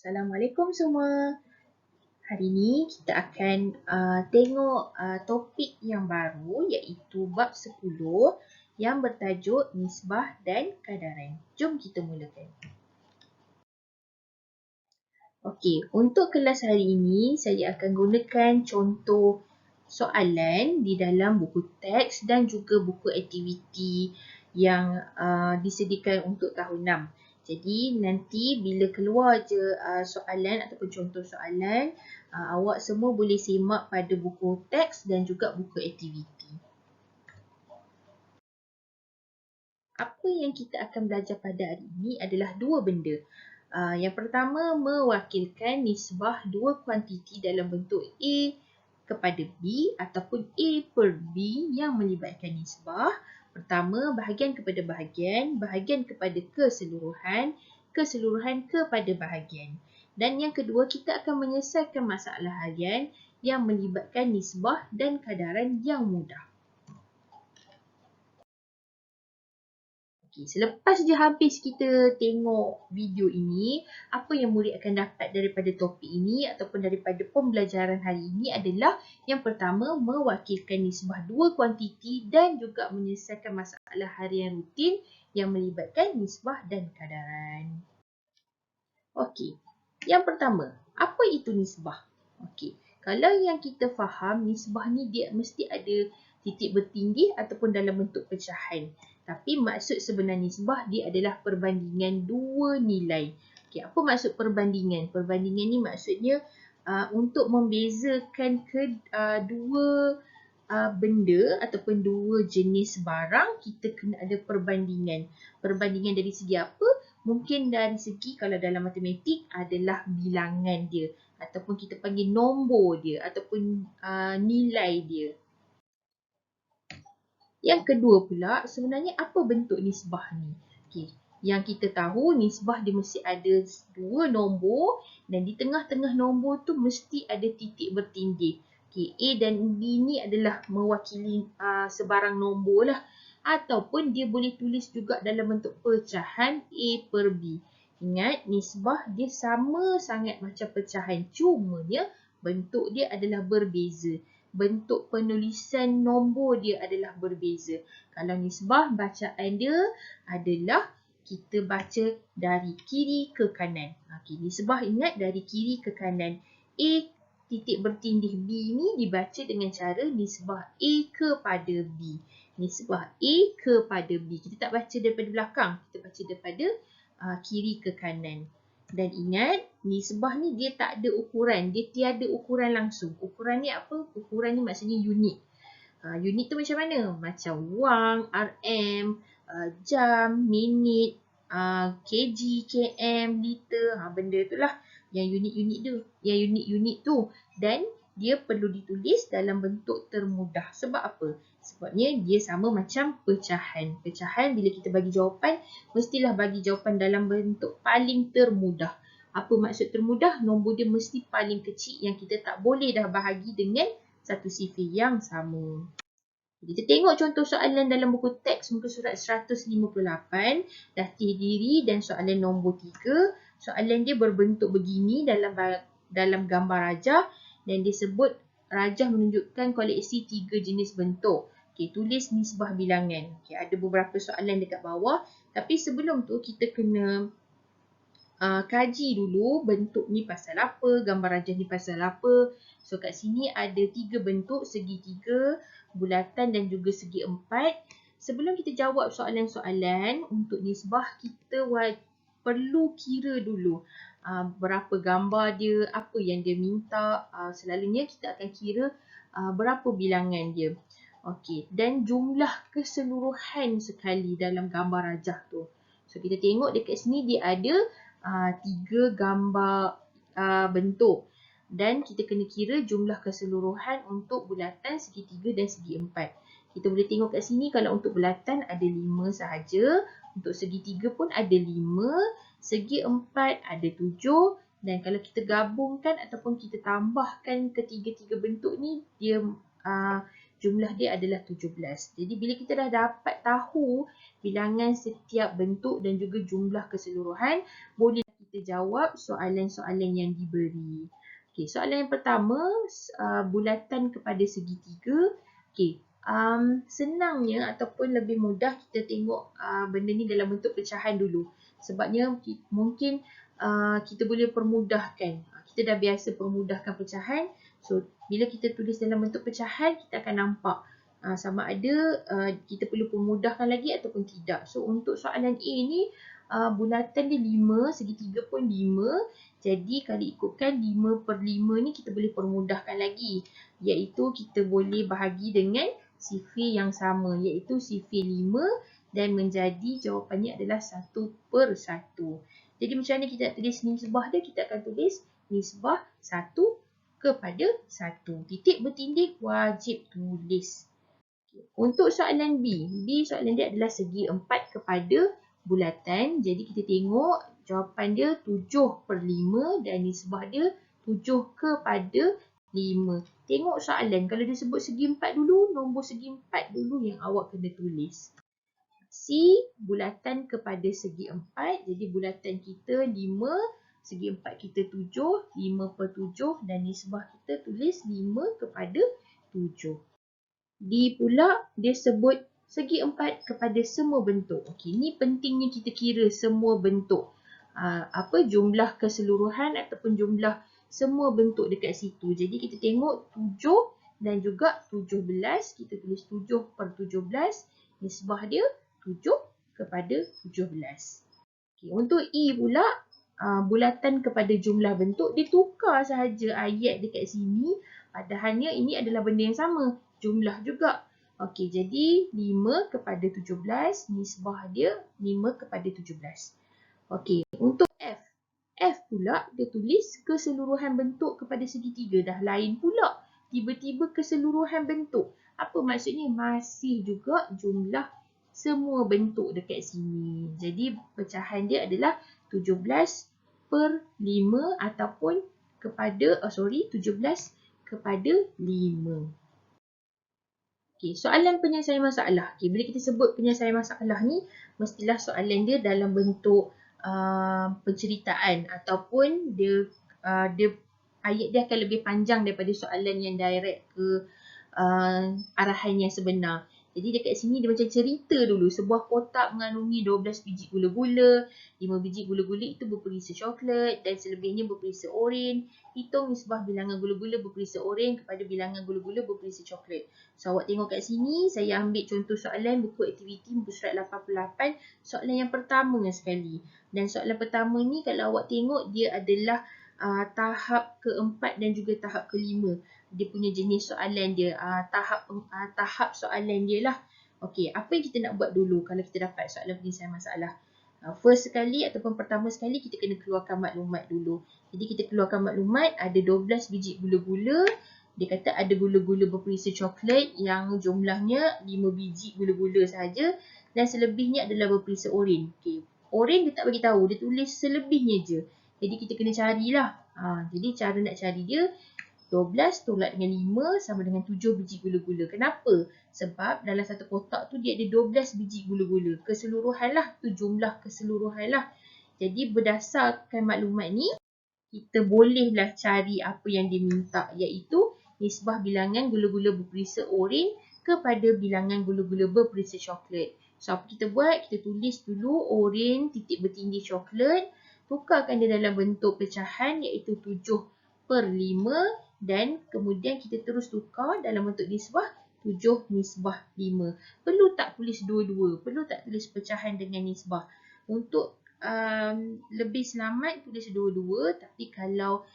Assalamualaikum semua. Hari ini kita akan tengok topik yang baru iaitu bab 10 yang bertajuk nisbah dan kadaran. Jom kita mulakan. Okey, untuk kelas hari ini saya akan gunakan contoh soalan di dalam buku teks dan juga buku aktiviti yang disediakan untuk tahun 6. Jadi nanti bila keluar je soalan ataupun contoh soalan, awak semua boleh simak pada buku teks dan juga buku aktiviti. Apa yang kita akan belajar pada hari ini adalah dua benda. Yang pertama, mewakilkan nisbah dua kuantiti dalam bentuk A kepada B ataupun A per B yang melibatkan nisbah. Pertama, bahagian kepada bahagian, bahagian kepada keseluruhan, keseluruhan kepada bahagian. Dan yang kedua, kita akan menyelesaikan masalah harian yang melibatkan nisbah dan kadaran yang mudah. Okay, selepas je habis kita tengok video ini, apa yang murid akan dapat daripada topik ini ataupun daripada pembelajaran hari ini adalah yang pertama, mewakilkan nisbah dua kuantiti dan juga menyelesaikan masalah harian rutin yang melibatkan nisbah dan kadaran. Okey, yang pertama, apa itu nisbah? Okey, kalau yang kita faham, nisbah ni dia mesti ada titik bertindih ataupun dalam bentuk pecahan. Tapi maksud sebenar nisbah dia adalah perbandingan dua nilai. Okey, apa maksud perbandingan? Perbandingan ni maksudnya untuk membezakan dua benda ataupun dua jenis barang, kita kena ada perbandingan. Perbandingan dari segi apa? Mungkin dari segi kalau dalam matematik adalah bilangan dia ataupun kita panggil nombor dia ataupun nilai dia. Yang kedua pula, sebenarnya apa bentuk nisbah ni? Okay. Yang kita tahu nisbah dia mesti ada dua nombor dan di tengah-tengah nombor tu mesti ada titik bertindih. Okay. A dan B ni adalah mewakili sebarang nombor lah. Ataupun dia boleh tulis juga dalam bentuk pecahan A per B. Ingat, nisbah dia sama sangat macam pecahan. Cumanya bentuk dia adalah berbeza. Bentuk penulisan nombor dia adalah berbeza. Kalau nisbah, bacaan dia adalah kita baca dari kiri ke kanan. Okay, nisbah ingat dari kiri ke kanan. A titik bertindih B ni dibaca dengan cara nisbah A kepada B. Nisbah A kepada B. Kita tak baca daripada belakang. Kita baca daripada kiri ke kanan. Dan ingat, nisbah ni dia tak ada ukuran. Dia tiada ukuran langsung. Ukuran ni apa? Ukuran ni maksudnya unit. Unit tu macam mana? Macam wang, RM, jam, minit, kg, km, liter. Benda tu lah. Yang unit-unit tu. Yang unit-unit tu. Dan dia perlu ditulis dalam bentuk termudah. Sebab apa? Sebabnya dia sama macam pecahan. Pecahan bila kita bagi jawapan, mestilah bagi jawapan dalam bentuk paling termudah. Apa maksud termudah? Nombor dia mesti paling kecil yang kita tak boleh dah bahagi dengan satu sifar yang sama. Kita tengok contoh soalan dalam buku teks muka surat 158, latih diri dan soalan nombor 3. Soalan dia berbentuk begini dalam gambar rajah dan disebut rajah menunjukkan koleksi 3 jenis bentuk. Okay, tulis nisbah bilangan. Okay, ada beberapa soalan dekat bawah. Tapi sebelum tu kita kena kaji dulu bentuk ni pasal apa, gambar rajah ni pasal apa. So kat sini ada 3 bentuk, segitiga, bulatan dan juga segi 4. Sebelum kita jawab soalan-soalan untuk nisbah, kita perlu kira dulu berapa gambar dia, apa yang dia minta. Selalunya kita akan kira berapa bilangan dia. Okey, dan jumlah keseluruhan sekali dalam gambar rajah tu. So kita tengok dekat sini dia ada 3 gambar bentuk. Dan kita kena kira jumlah keseluruhan untuk bulatan, segitiga dan segi 4. Kita boleh tengok kat sini kalau untuk bulatan ada 5 sahaja. Untuk segitiga pun ada 5. Segi 4 ada 7. Dan kalau kita gabungkan ataupun kita tambahkan ketiga-tiga bentuk ni, dia jumlah dia adalah 17. Jadi bila kita dah dapat tahu bilangan setiap bentuk dan juga jumlah keseluruhan, boleh kita jawab soalan-soalan yang diberi. Okey, soalan yang pertama, bulatan kepada segitiga. Okey, senangnya ataupun lebih mudah kita tengok benda ni dalam bentuk pecahan dulu. Sebabnya mungkin kita boleh permudahkan. Kita dah biasa permudahkan pecahan. So, bila kita tulis dalam bentuk pecahan, kita akan nampak sama ada kita perlu permudahkan lagi ataupun tidak. So, untuk soalan A ni, bulatan dia 5, segitiga pun 5. Jadi, kalau ikutkan 5/5 ni kita boleh permudahkan lagi. Iaitu kita boleh bahagi dengan sifir yang sama, iaitu sifir 5 dan menjadi jawapannya adalah 1/1. Jadi macam mana kita nak tulis nisbah dia? Kita akan tulis nisbah 1/1. Titik bertindih wajib tulis. Untuk soalan B, soalan dia adalah segi 4 kepada bulatan. Jadi kita tengok jawapan dia 7/5 dan nisbah dia 7/5. Tengok soalan, kalau dia sebut segi 4 dulu, nombor segi 4 dulu yang awak kena tulis. C, bulatan kepada segi 4. Jadi bulatan kita 5, segi 4 kita 7, 5/7 dan nisbah kita tulis 5/7. D pula dia sebut segi 4 kepada semua bentuk. Okey, ni pentingnya kita kira semua bentuk. Jumlah keseluruhan ataupun jumlah semua bentuk dekat situ. Jadi kita tengok 7 dan juga 17. Kita tulis 7/17. Nisbah dia 7/17. Okay, untuk E pula, bulatan kepada jumlah bentuk, dia tukar sahaja ayat dekat sini. Padahalnya ini adalah benda yang sama, jumlah juga. Okey, jadi 5/17, nisbah dia 5/17. Okey, untuk F. F pula dia tulis keseluruhan bentuk kepada segitiga. Dah lain pula. Tiba-tiba keseluruhan bentuk. Apa maksudnya? Masih juga jumlah semua bentuk dekat sini. Jadi pecahan dia adalah 17/5 ataupun kepada 17/5. Okey, soalan penyelesaian masalah. Okey, bila kita sebut penyelesaian masalah ni, mestilah soalan dia dalam bentuk penceritaan ataupun dia ayat dia akan lebih panjang daripada soalan yang direct ke arahan yang sebenar. Jadi dekat sini dia macam cerita dulu. Sebuah kotak mengandungi 12 biji gula-gula, 5 biji gula-gula itu berperisa coklat dan selebihnya berperisa oren. Hitung nisbah bilangan gula-gula berperisa oren kepada bilangan gula-gula berperisa coklat. So awak tengok kat sini, saya ambil contoh soalan buku aktiviti muka surat 88, soalan yang pertama sekali. Dan soalan pertama ni kalau awak tengok dia adalah tahap keempat dan juga tahap kelima. Dia punya jenis soalan dia, tahap soalan dia lah. Okey, apa yang kita nak buat dulu kalau kita dapat soalan penyelesaian masalah? First sekali ataupun pertama sekali kita kena keluarkan maklumat dulu. Jadi kita keluarkan maklumat, ada 12 biji gula-gula. Dia kata ada gula-gula berperisa coklat yang jumlahnya 5 biji gula-gula sahaja dan selebihnya adalah berperisa oren. Okey, oren dia tak bagi tahu, dia tulis selebihnya je. Jadi kita kena carilah. Jadi cara nak cari dia 12 tolak dengan 5 sama dengan 7 biji gula-gula. Kenapa? Sebab dalam satu kotak tu dia ada 12 biji gula-gula. Keseluruhan lah, tu jumlah keseluruhan lah. Jadi berdasarkan maklumat ni, kita bolehlah cari apa yang diminta, iaitu nisbah bilangan gula-gula berperisa oren kepada bilangan gula-gula berperisa coklat. So apa kita buat? Kita tulis dulu oren titik bertindih coklat. Tukarkan dia dalam bentuk pecahan iaitu 7/5 dan kemudian kita terus tukar dalam bentuk nisbah 7/5. Perlu tak tulis dua-dua? Perlu tak tulis pecahan dengan nisbah? Untuk lebih selamat tulis dua-dua, tapi kalau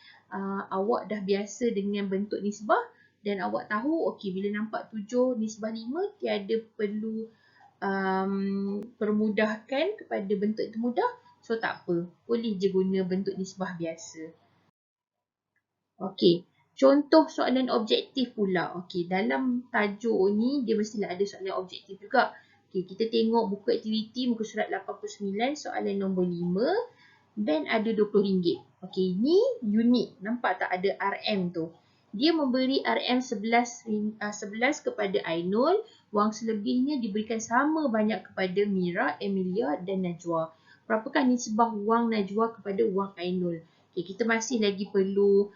awak dah biasa dengan bentuk nisbah dan awak tahu okey bila nampak 7/5 tiada perlu permudahkan kepada bentuk itu mudah. So tak apa, boleh je guna bentuk nisbah biasa. Okey, contoh soalan objektif pula. Okey, dalam tajuk ni dia mestilah ada soalan objektif juga. Okey, kita tengok buku aktiviti muka surat 89 soalan nombor 5 dan ada RM20. Okey, ni unik. Nampak tak ada RM tu? Dia memberi RM 11 kepada Ainul. Wang selebihnya diberikan sama banyak kepada Mira, Emilia dan Najwa. berapakah nisbah wang Najwa kepada wang Ainul. Okay, kita masih lagi perlu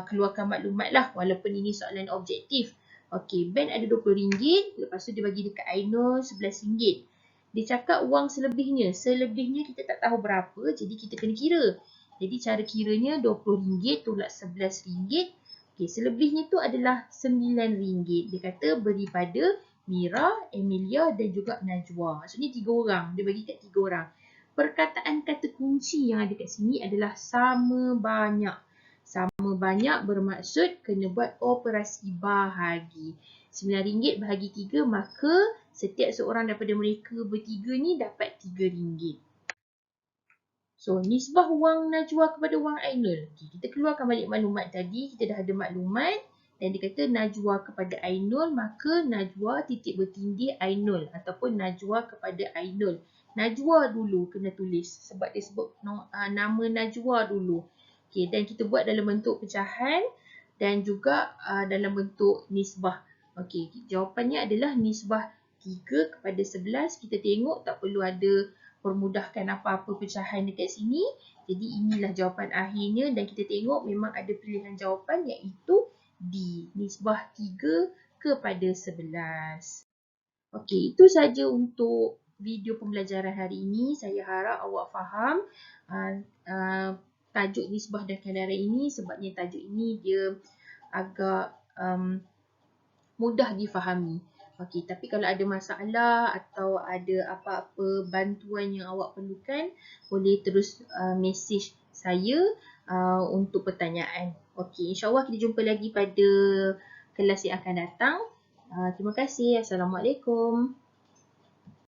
keluarkan maklumat lah walaupun ini soalan objektif. Okey, Ben ada RM20, lepas tu dia bagi dekat Ainul RM11. Dia cakap wang selebihnya. Selebihnya kita tak tahu berapa, jadi kita kena kira. Jadi cara kiranya RM20 tolak RM11. Okey, selebihnya tu adalah RM9. Dia kata beri pada Mira, Emilia dan juga Najwa. Maksudnya 3 orang. Dia bagi kat 3 orang. Perkataan kata kunci yang ada kat sini adalah sama banyak. Sama banyak bermaksud kena buat operasi bahagi. RM9 bahagi 3, maka setiap seorang daripada mereka bertiga ni dapat RM3. So, nisbah wang Najwa kepada wang Ainul. Okay, kita keluarkan balik maklumat tadi. Kita dah ada maklumat. Dan dia kata Najwa kepada Ainul, maka Najwa titik bertindih Ainul. Ataupun Najwa kepada Ainul. Najwa dulu kena tulis. Sebab dia sebut nama Najwa dulu. Okay, dan kita buat dalam bentuk pecahan. Dan juga dalam bentuk nisbah. Okay, jawapannya adalah nisbah 3 kepada 11. Kita tengok tak perlu ada permudahkan apa-apa pecahan dekat sini. Jadi inilah jawapan akhirnya dan kita tengok memang ada pilihan jawapan iaitu D. Nisbah 3 kepada 11. Okey, itu saja untuk video pembelajaran hari ini. Saya harap awak faham tajuk nisbah dan kandaran ini sebabnya tajuk ini dia agak mudah difahami. Okey, tapi kalau ada masalah atau ada apa-apa bantuan yang awak perlukan, boleh terus message saya untuk pertanyaan. Okey, insya-Allah kita jumpa lagi pada kelas yang akan datang. Terima kasih. Assalamualaikum.